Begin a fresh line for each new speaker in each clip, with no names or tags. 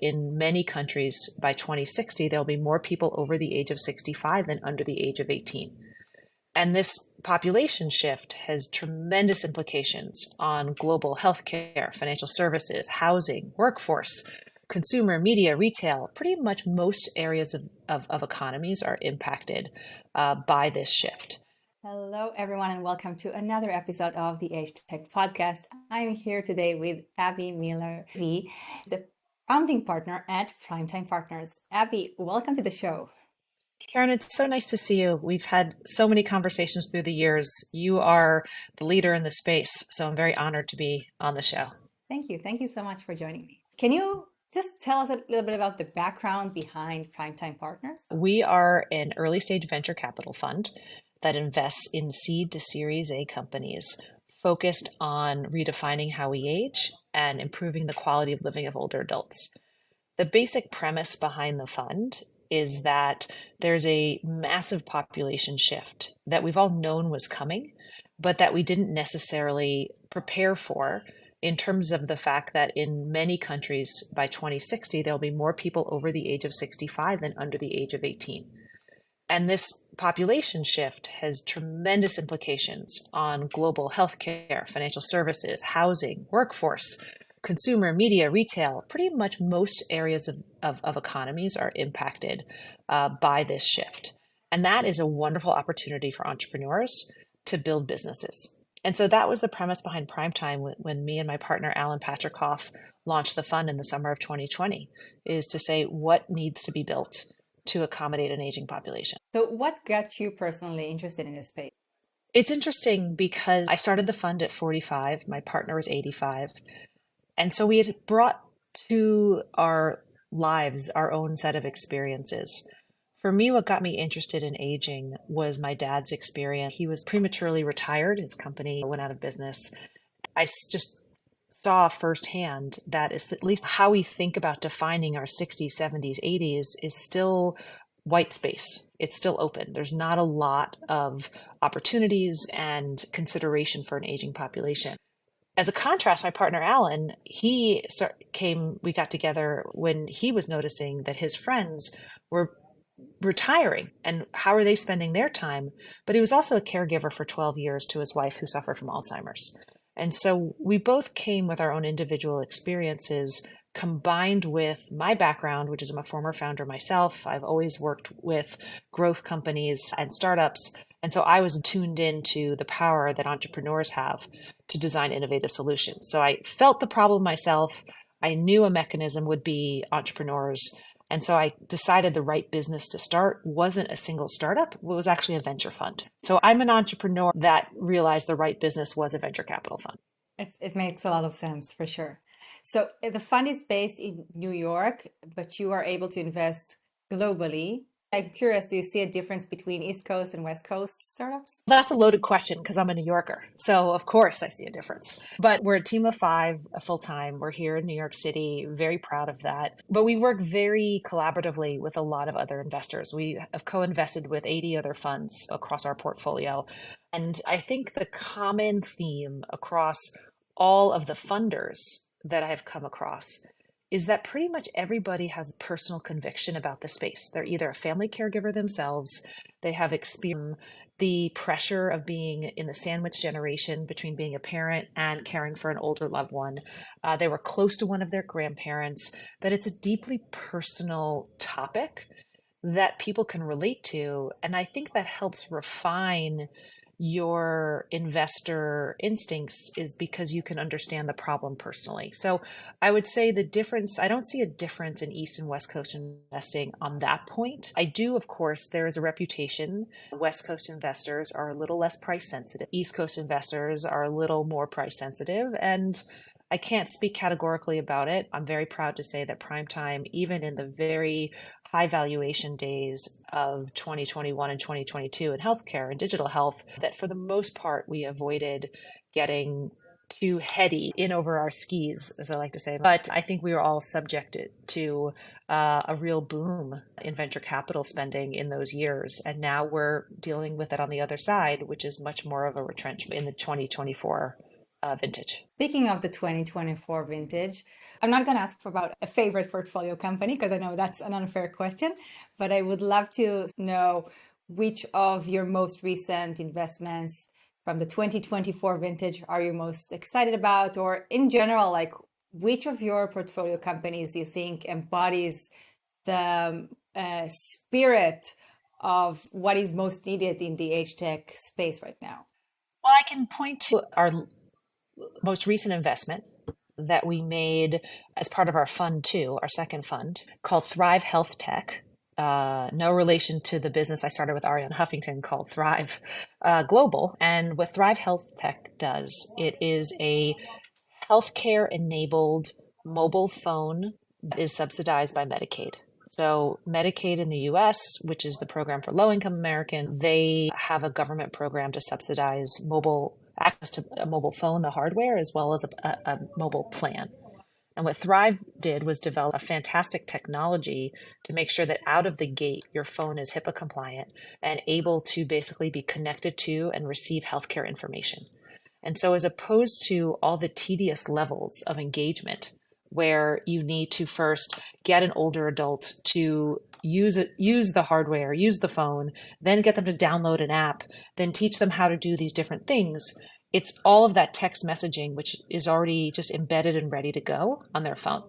In many countries, by 2060, there'll be more people over the age of 65 than under the age of 18. And this population shift has tremendous implications on global healthcare, financial services, housing, workforce, consumer, media, retail. Pretty much most areas of economies are impacted by this shift.
Hello, everyone, and welcome to another episode of the AgeTech Podcast. I'm here today with Abby Miller Levy, the founding partner at Primetime Partners. Abby, welcome to the show.
Keren, it's so nice to see you. We've had so many conversations through the years. You are the leader in the space, so I'm very honored to be on the show.
Thank you. Thank you so much for joining me. Can you just tell us a little bit about the background behind Primetime Partners?
We are an early stage venture capital fund that invests in seed to Series A companies focused on redefining how we age and improving the quality of living of older adults. The basic premise behind the fund is that there's a massive population shift that we've all known was coming, but that we didn't necessarily prepare for in terms of the fact that in many countries by 2060, there'll be more people over the age of 65 than under the age of 18. And this population shift has tremendous implications on global healthcare, financial services, housing, workforce, consumer, media, retail. Pretty much most areas of economies are impacted by this shift. And that is a wonderful opportunity for entrepreneurs to build businesses. And so that was the premise behind Primetime when me and my partner, Alan Patricof, launched the fund in the summer of 2020, is to say what needs to be built to accommodate an aging population.
So what got you personally interested in this space?
It's interesting because I started the fund at 45. My partner was 85. And so we had brought to our lives our own set of experiences. For me, what got me interested in aging was my dad's experience. He was prematurely retired. His company went out of business. I just saw firsthand that is at least how we think about defining our 60s, 70s, 80s is still white space. It's still open. There's not a lot of opportunities and consideration for an aging population. As a contrast, my partner, Alan, we got together when he was noticing that his friends were retiring and how are they spending their time? But he was also a caregiver for 12 years to his wife who suffered from Alzheimer's. And so we both came with our own individual experiences combined with my background, which is I'm a former founder myself. I've always worked with growth companies and startups. And so I was tuned into the power that entrepreneurs have to design innovative solutions. So I felt the problem myself. I knew a mechanism would be entrepreneurs. And so I decided the right business to start wasn't a single startup, it was actually a venture fund. So I'm an entrepreneur that realized the right business was a venture capital fund.
It makes a lot of sense for sure. So the fund is based in New York, but you are able to invest globally. I'm curious, do you see a difference between East Coast and West Coast startups?
That's a loaded question because I'm a New Yorker. So of course I see a difference. But we're a team of 5 full-time. We're here in New York City, very proud of that. But we work very collaboratively with a lot of other investors. We have co-invested with 80 other funds across our portfolio. And I think the common theme across all of the funders that I have come across is that pretty much everybody has personal conviction about the space. They're either a family caregiver themselves, they have experienced the pressure of being in the sandwich generation between being a parent and caring for an older loved one. They were close to one of their grandparents, that it's a deeply personal topic that people can relate to. And I think that helps refine your investor instincts is because you can understand the problem personally. So I would say the difference, I don't see a difference in East and West Coast investing on that point. I do, of course, there is a reputation. West Coast investors are a little less price sensitive. East Coast investors are a little more price sensitive. And I can't speak categorically about it. I'm very proud to say that Primetime, even in the very high valuation days of 2021 and 2022 in healthcare and digital health, that for the most part, we avoided getting too heady in over our skis, as I like to say. But I think we were all subjected to a real boom in venture capital spending in those years. And now we're dealing with it on the other side, which is much more of a retrenchment in the 2024 vintage.
Speaking of the 2024 vintage, I'm not going to ask about a favorite portfolio company because I know that's an unfair question, but I would love to know which of your most recent investments from the 2024 vintage are you most excited about, or in general, like which of your portfolio companies do you think embodies the spirit of what is most needed in the age tech space right now?
Well, I can point to our most recent investment that we made as part of our fund two, our second fund, called Thrive Health Tech. No relation to the business I started with Ariane Huffington called Thrive Global. And what Thrive Health Tech does, it is a healthcare enabled mobile phone that is subsidized by Medicaid. So Medicaid in the US, which is the program for low-income American, they have a government program to subsidize mobile access to a mobile phone, the hardware, as well as a mobile plan. And what Thrive did was develop a fantastic technology to make sure that out of the gate, your phone is HIPAA compliant and able to basically be connected to and receive healthcare information. And so as opposed to all the tedious levels of engagement where you need to first get an older adult to use the hardware, use the phone, then get them to download an app, then teach them how to do these different things. It's all of that text messaging, which is already just embedded and ready to go on their phone.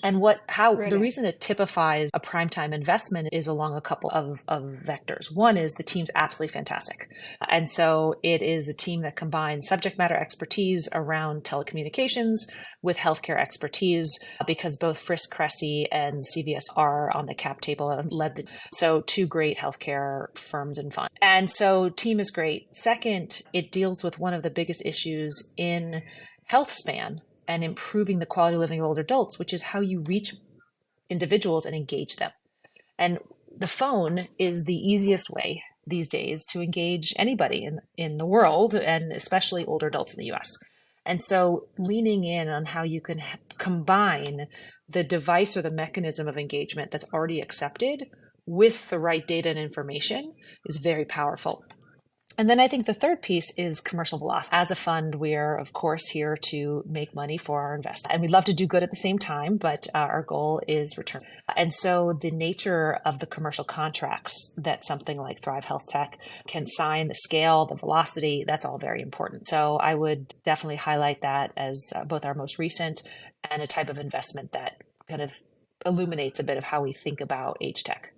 And the reason it typifies a primetime investment is along a couple of vectors. One is the team's absolutely fantastic. And so it is a team that combines subject matter expertise around telecommunications with healthcare expertise, because both Frisk Cressy and CVS are on the cap table and so two great healthcare firms and funds. And so team is great. Second, it deals with one of the biggest issues in health span and improving the quality of living of older adults, which is how you reach individuals and engage them. And the phone is the easiest way these days to engage anybody in the world, and especially older adults in the US. And so leaning in on how you can combine the device or the mechanism of engagement that's already accepted with the right data and information is very powerful. And then I think the third piece is commercial velocity. As a fund, we're, of course, here to make money for our investors. And we'd love to do good at the same time, but our goal is return. And so the nature of the commercial contracts that something like Thrive Health Tech can sign, the scale, the velocity, that's all very important. So I would definitely highlight that as both our most recent and a type of investment that kind of illuminates a bit of how we think about age tech.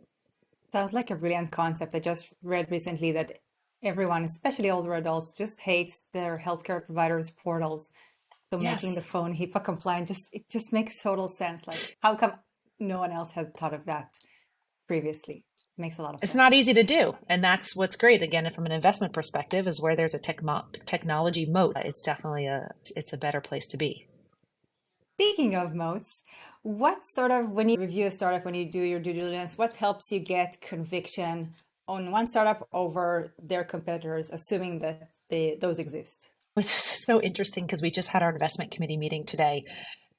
Sounds like a brilliant concept. I just read recently that everyone, especially older adults, just hates their healthcare providers' portals. So making the phone HIPAA compliant, it just makes total sense. Like, how come no one else had thought of that previously? It makes a lot of sense.
It's not easy to do. And that's what's great, again, from an investment perspective, is where there's a technology moat. It's definitely it's a better place to be.
Speaking of moats, when you review a startup, when you do your due diligence, what helps you get conviction on one startup over their competitors, assuming that those exist?
It's so interesting because we just had our investment committee meeting today,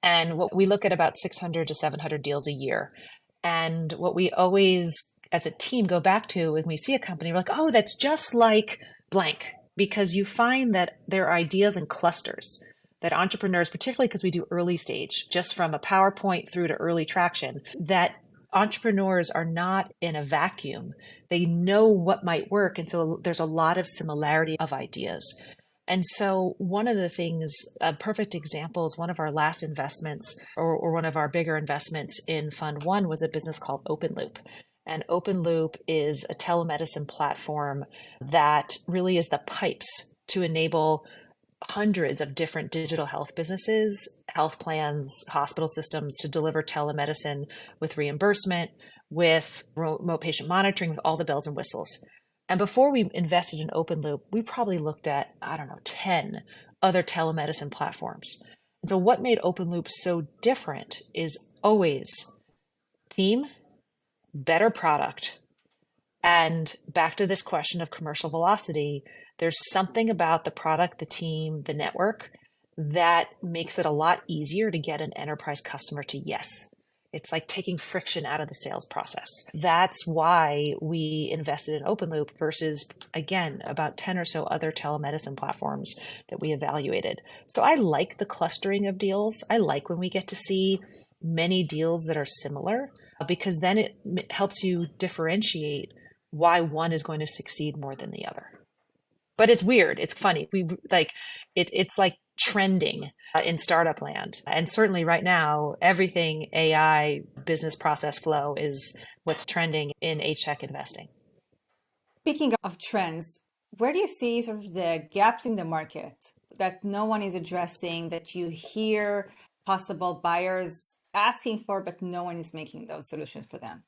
and we look at about 600 to 700 deals a year. And what we always, as a team, go back to when we see a company, we're like, oh, that's just like blank, because you find that there are ideas in clusters that entrepreneurs, particularly because we do early stage, just from a PowerPoint through to early traction, that entrepreneurs are not in a vacuum. They know what might work. And so there's a lot of similarity of ideas. And so one of the things, a perfect example is one of our last investments or one of our bigger investments in Fund One was a business called OpenLoop. And OpenLoop is a telemedicine platform that really is the pipes to enable hundreds of different digital health businesses, health plans, hospital systems to deliver telemedicine with reimbursement, with remote patient monitoring, with all the bells and whistles. And before we invested in OpenLoop, we probably looked at, 10 other telemedicine platforms. And so what made OpenLoop so different is always team, better product, and back to this question of commercial velocity, there's something about the product, the team, the network that makes it a lot easier to get an enterprise customer to yes. It's like taking friction out of the sales process. That's why we invested in OpenLoop versus, again, about 10 or so other telemedicine platforms that we evaluated. So I like the clustering of deals. I like when we get to see many deals that are similar because then it helps you differentiate why one is going to succeed more than the other. But it's weird. It's funny. We like it's like trending in startup land. And certainly right now, everything AI business process flow is what's trending in AgeTech investing.
Speaking of trends, where do you see sort of the gaps in the market that no one is addressing, that you hear possible buyers asking for, but no one is making those solutions for them?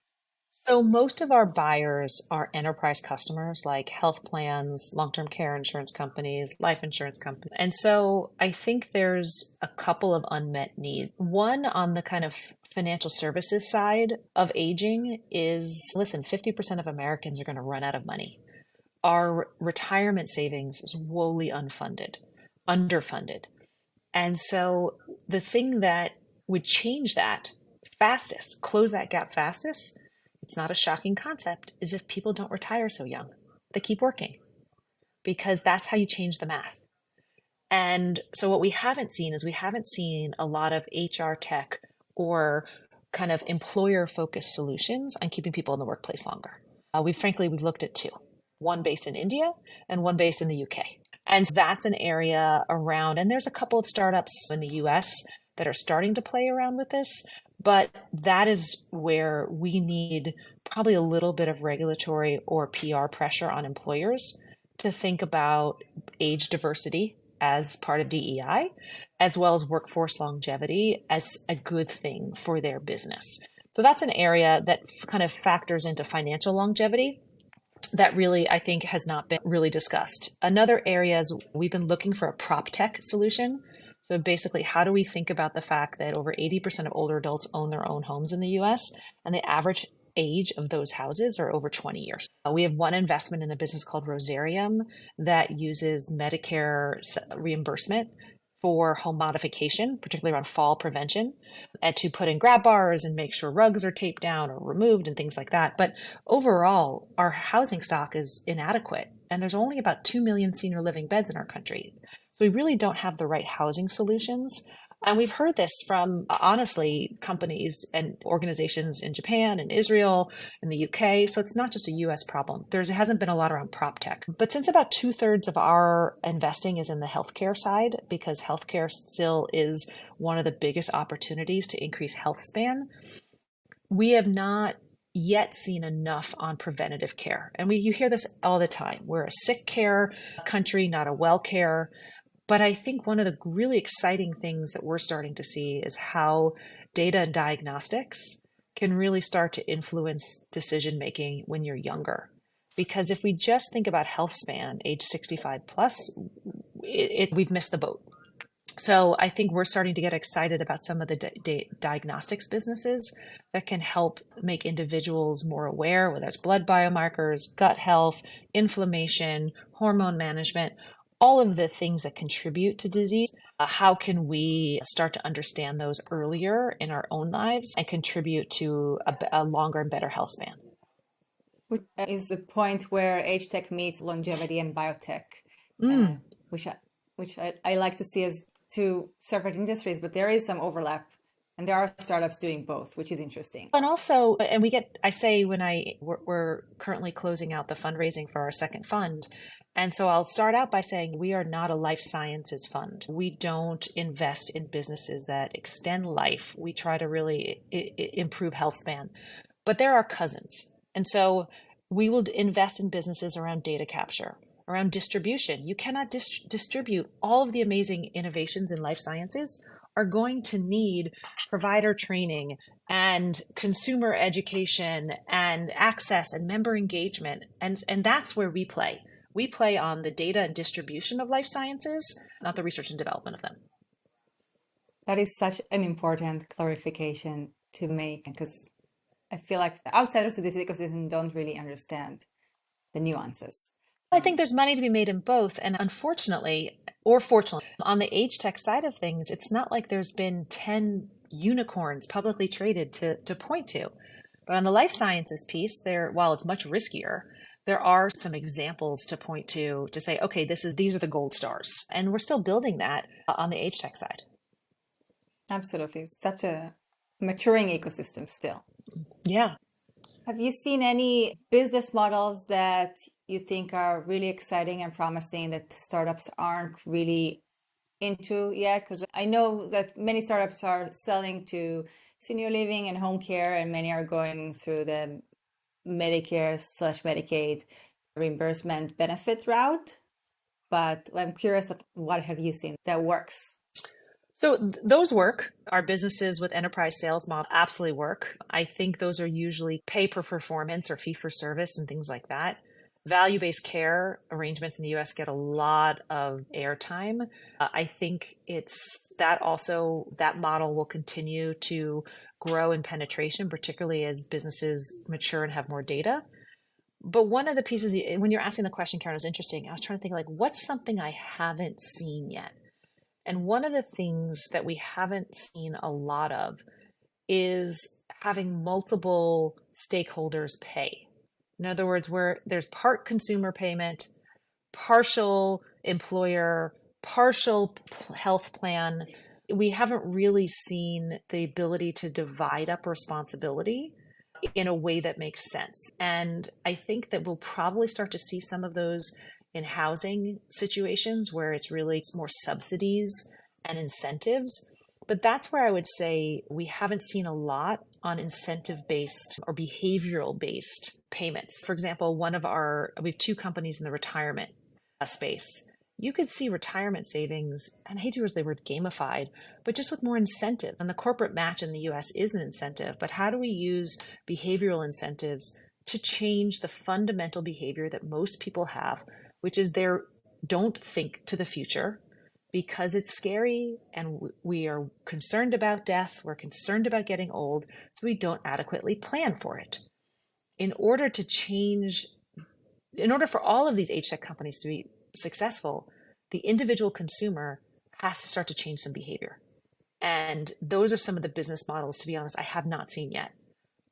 So most of our buyers are enterprise customers like health plans, long-term care insurance companies, life insurance companies. And so I think there's a couple of unmet needs. One on the kind of financial services side of aging is, listen, 50% of Americans are going to run out of money. Our retirement savings is woefully unfunded, underfunded. And so the thing that would change that fastest, close that gap fastest, it's not a shocking concept, is if people don't retire so young. They keep working because that's how you change the math. And so what we haven't seen is we haven't seen a lot of HR tech or kind of employer-focused solutions on keeping people in the workplace longer. We've looked at two, one based in India and one based in the UK. And so that's an area around, and there's a couple of startups in the US that are starting to play around with this. But that is where we need probably a little bit of regulatory or PR pressure on employers to think about age diversity as part of DEI, as well as workforce longevity as a good thing for their business. So that's an area that kind of factors into financial longevity that really, I think, has not been really discussed. Another area is we've been looking for a prop tech solution. So basically, how do we think about the fact that over 80% of older adults own their own homes in the US, and the average age of those houses are over 20 years? We have one investment in a business called Rosarium that uses Medicare reimbursement for home modification, particularly around fall prevention, and to put in grab bars and make sure rugs are taped down or removed and things like that. But overall, our housing stock is inadequate, and there's only about 2 million senior living beds in our country. So we really don't have the right housing solutions. And we've heard this from, honestly, companies and organizations in Japan and Israel and the UK. So it's not just a US problem. There hasn't been a lot around prop tech. But since about 2/3 of our investing is in the healthcare side, because healthcare still is one of the biggest opportunities to increase health span, we have not yet seen enough on preventative care. And you hear this all the time. We're a sick care country, not a well care. But I think one of the really exciting things that we're starting to see is how data and diagnostics can really start to influence decision making when you're younger. Because if we just think about health span, age 65 plus, we've missed the boat. So I think we're starting to get excited about some of the diagnostics businesses that can help make individuals more aware, whether it's blood biomarkers, gut health, inflammation, hormone management, all of the things that contribute to disease. How can we start to understand those earlier in our own lives and contribute to a longer and better health span?
Which is the point where age tech meets longevity and biotech, which I like to see as two separate industries, but there is some overlap. And there are startups doing both, which is interesting.
And also, we're currently closing out the fundraising for our second fund. And so I'll start out by saying we are not a life sciences fund. We don't invest in businesses that extend life. We try to really improve health span. But they're our cousins. And so we will invest in businesses around data capture, around distribution. You cannot distribute all of the amazing innovations in life sciences are going to need provider training and consumer education and access and member engagement. And that's where we play. We play on the data and distribution of life sciences, not the research and development of them.
That is such an important clarification to make, because I feel like the outsiders to this ecosystem don't really understand the nuances.
I think there's money to be made in both. And unfortunately, or fortunately, on the age tech side of things, it's not like there's been 10 unicorns publicly traded to point to. But on the life sciences piece, while it's much riskier, there are some examples to point to say, okay, these are the gold stars. And we're still building that on the AgeTech side.
Absolutely. It's such a maturing ecosystem still.
Yeah.
Have you seen any business models that you think are really exciting and promising that startups aren't really into yet? Because I know that many startups are selling to senior living and home care, and many are going through the Medicare/Medicaid reimbursement benefit route. But I'm curious, what have you seen that works?
So those work. Our businesses with enterprise sales model absolutely work. I think those are usually pay per performance or fee for service and things like that. Value-based care arrangements in the US get a lot of airtime. I think that model will continue to grow in penetration, particularly as businesses mature and have more data. But one of the pieces, when you're asking the question, Keren, is interesting. I was trying to think, like, what's something I haven't seen yet? And one of the things that we haven't seen a lot of is having multiple stakeholders pay. In other words, where there's part consumer payment, partial employer, partial health plan. We haven't really seen the ability to divide up responsibility in a way that makes sense. And I think that we'll probably start to see some of those in housing situations where it's more subsidies and incentives. But that's where I would say we haven't seen a lot on incentive-based or behavioral-based payments. For example, we have two companies in the retirement space. You could see retirement savings, and I hate to use the word gamified, but just with more incentive. And the corporate match in the US is an incentive, but how do we use behavioral incentives to change the fundamental behavior that most people have, which is they don't think to the future because it's scary and we are concerned about death, we're concerned about getting old, so we don't adequately plan for it. In order for all of these AgeTech companies to be successful, the individual consumer has to start to change some behavior. And those are some of the business models, to be honest, I have not seen yet,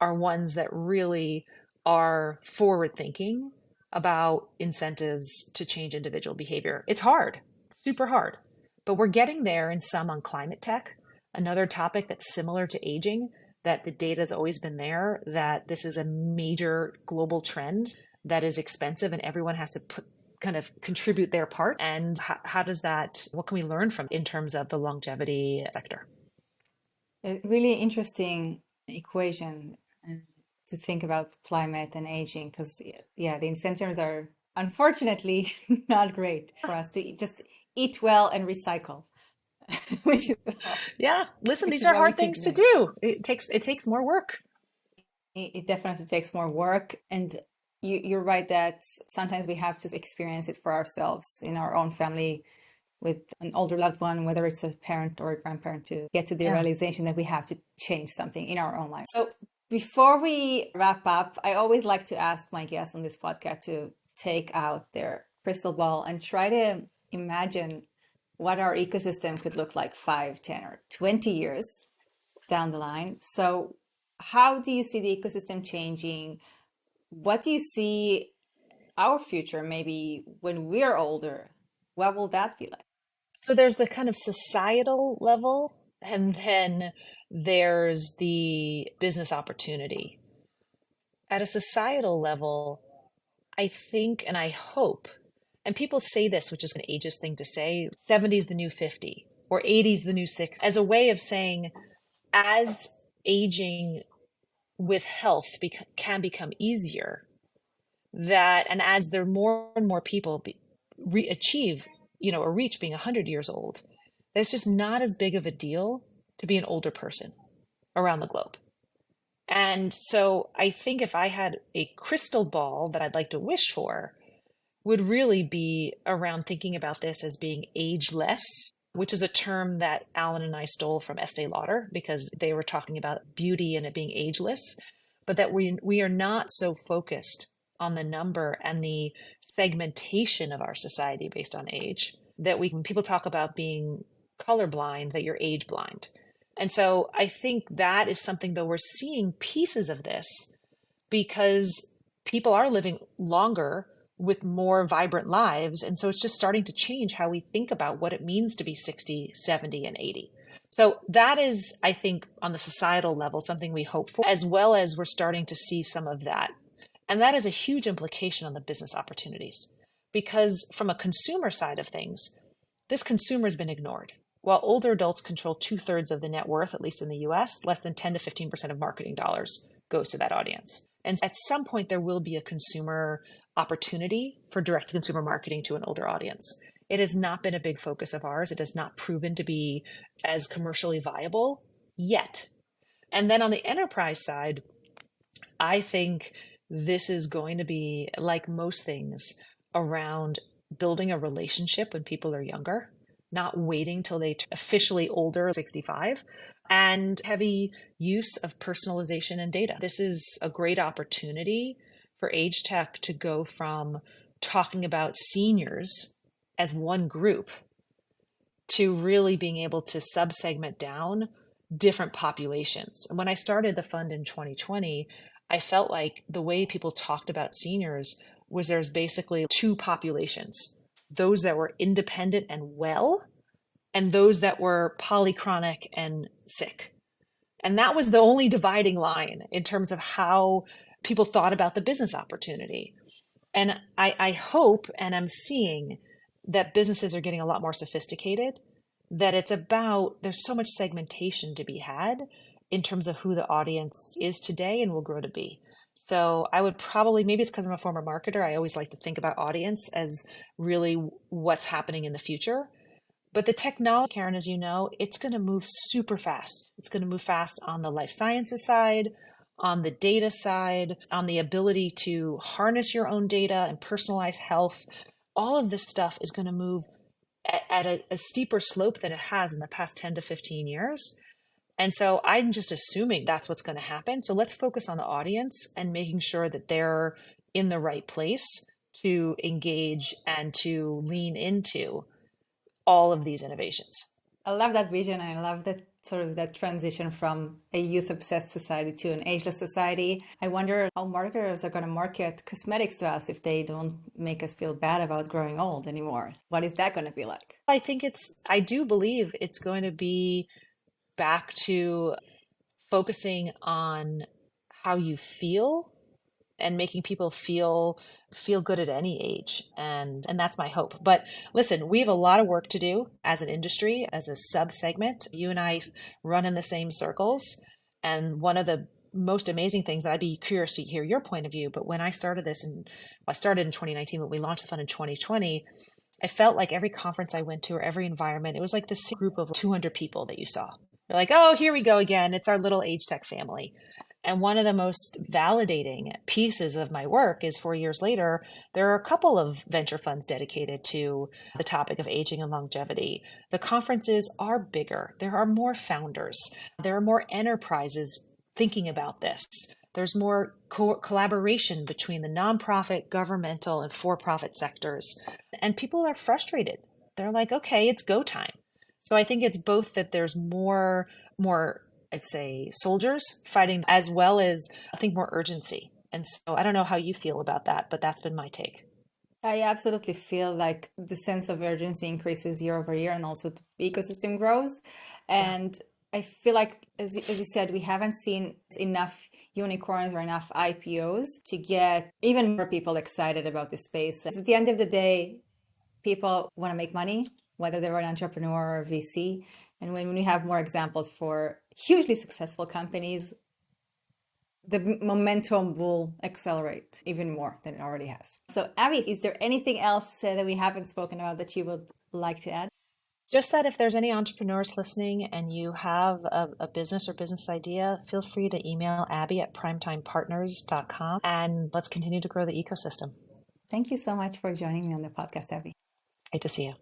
are ones that really are forward thinking about incentives to change individual behavior. It's hard, super hard, but we're getting there in some on climate tech. Another topic that's similar to aging, that the data has always been there, that this is a major global trend that is expensive and everyone has to kind of contribute their part. And what can we learn from in terms of the longevity sector?
A really interesting equation to think about climate and aging, because the incentives are unfortunately not great for us to just eat well and recycle.
Listen, these are hard things to do. It takes more work.
It definitely takes more work, and you're right that sometimes we have to experience it for ourselves in our own family with an older loved one, whether it's a parent or a grandparent, to get to the realization that we have to change something in our own life. So before we wrap up, I always like to ask my guests on this podcast to take out their crystal ball and try to imagine what our ecosystem could look like 5, 10, or 20 years down the line. So how do you see the ecosystem changing? What do you see our future, maybe when we're older? What will that be like?
So there's the kind of societal level, and then there's the business opportunity. At a societal level, I think and I hope, and people say this, which is an ageist thing to say, 70 is the new 50 or 80 is the new 60, as a way of saying, as aging with health can become easier, and as there are more and more people achieve, or reach being 100 years old, it's just not as big of a deal to be an older person around the globe. And so I think if I had a crystal ball that I'd like to wish for, would really be around thinking about this as being ageless, which is a term that Alan and I stole from Estee Lauder because they were talking about beauty and it being ageless, but that we are not so focused on the number and the segmentation of our society based on age, that when people talk about being colorblind, that you're age blind. And so I think that is something, though, we're seeing pieces of this because people are living longer with more vibrant lives. And so it's just starting to change how we think about what it means to be 60, 70, and 80. So that is, I think, on the societal level, something we hope for, as well as we're starting to see some of that. And that is a huge implication on the business opportunities, because from a consumer side of things, this consumer has been ignored. While older adults control 2/3 of the net worth, at least in the US, less than 10 to 15% of marketing dollars goes to that audience. And at some point, there will be a consumer opportunity for direct consumer marketing to an older audience. It has not been a big focus of ours. It has not proven to be as commercially viable yet. And then on the enterprise side, I think this is going to be, like most things, around building a relationship when people are younger, not waiting till they officially older, 65, and heavy use of personalization and data. This is a great opportunity for AgeTech to go from talking about seniors as one group to really being able to subsegment down different populations. And when I started the fund in 2020, I felt like the way people talked about seniors was there's basically two populations: those that were independent and well, and those that were polychronic and sick. And that was the only dividing line in terms of how people thought about the business opportunity. And I hope, and I'm seeing, that businesses are getting a lot more sophisticated, that it's about, there's so much segmentation to be had in terms of who the audience is today and will grow to be. So I would probably, maybe it's because I'm a former marketer, I always like to think about audience as really what's happening in the future. But the technology, Keren, as you know, it's going to move super fast. It's going to move fast on the life sciences side, on the data side, on the ability to harness your own data and personalize health. All of this stuff is going to move at a steeper slope than it has in the past 10 to 15 years. And so I'm just assuming that's what's going to happen. So let's focus on the audience and making sure that they're in the right place to engage and to lean into all of these innovations.
I love that vision. I love that sort of that transition from a youth-obsessed society to an ageless society. I wonder how marketers are going to market cosmetics to us if they don't make us feel bad about growing old anymore. What is that going to be like?
I do believe it's going to be back to focusing on how you feel and making people feel good at any age. And that's my hope. But listen, we have a lot of work to do as an industry, as a sub-segment. You and I run in the same circles. And one of the most amazing things, I'd be curious to hear your point of view, but when I started this, and I started in 2019, but we launched the fund in 2020, I felt like every conference I went to or every environment, it was like this group of 200 people that you saw. They're like, oh, here we go again. It's our little AgeTech family. And one of the most validating pieces of my work is 4 years later, there are a couple of venture funds dedicated to the topic of aging and longevity. The conferences are bigger. There are more founders. There are more enterprises thinking about this. There's more collaboration between the nonprofit, governmental, and for-profit sectors. And people are frustrated. They're like, okay, it's go time. So I think it's both that there's more I'd say soldiers fighting, as well as I think more urgency. And so I don't know how you feel about that, but that's been my take.
I absolutely feel like the sense of urgency increases year over year, and also the ecosystem grows. And I feel like, as you said, we haven't seen enough unicorns or enough IPOs to get even more people excited about this space. At the end of the day, people want to make money, whether they're an entrepreneur or a VC. And when we have more examples for hugely successful companies, the momentum will accelerate even more than it already has. So, Abby, is there anything else that we haven't spoken about that you would like to add?
Just that if there's any entrepreneurs listening and you have a business or business idea, feel free to email Abby at primetimepartners.com, and let's continue to grow the ecosystem.
Thank you so much for joining me on the podcast, Abby.
Great to see you.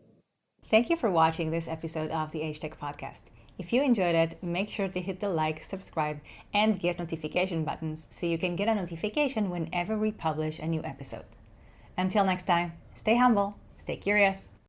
Thank you for watching this episode of the AgeTech Podcast. If you enjoyed it, make sure to hit the like, subscribe, and get notification buttons so you can get a notification whenever we publish a new episode. Until next time, stay humble, stay curious,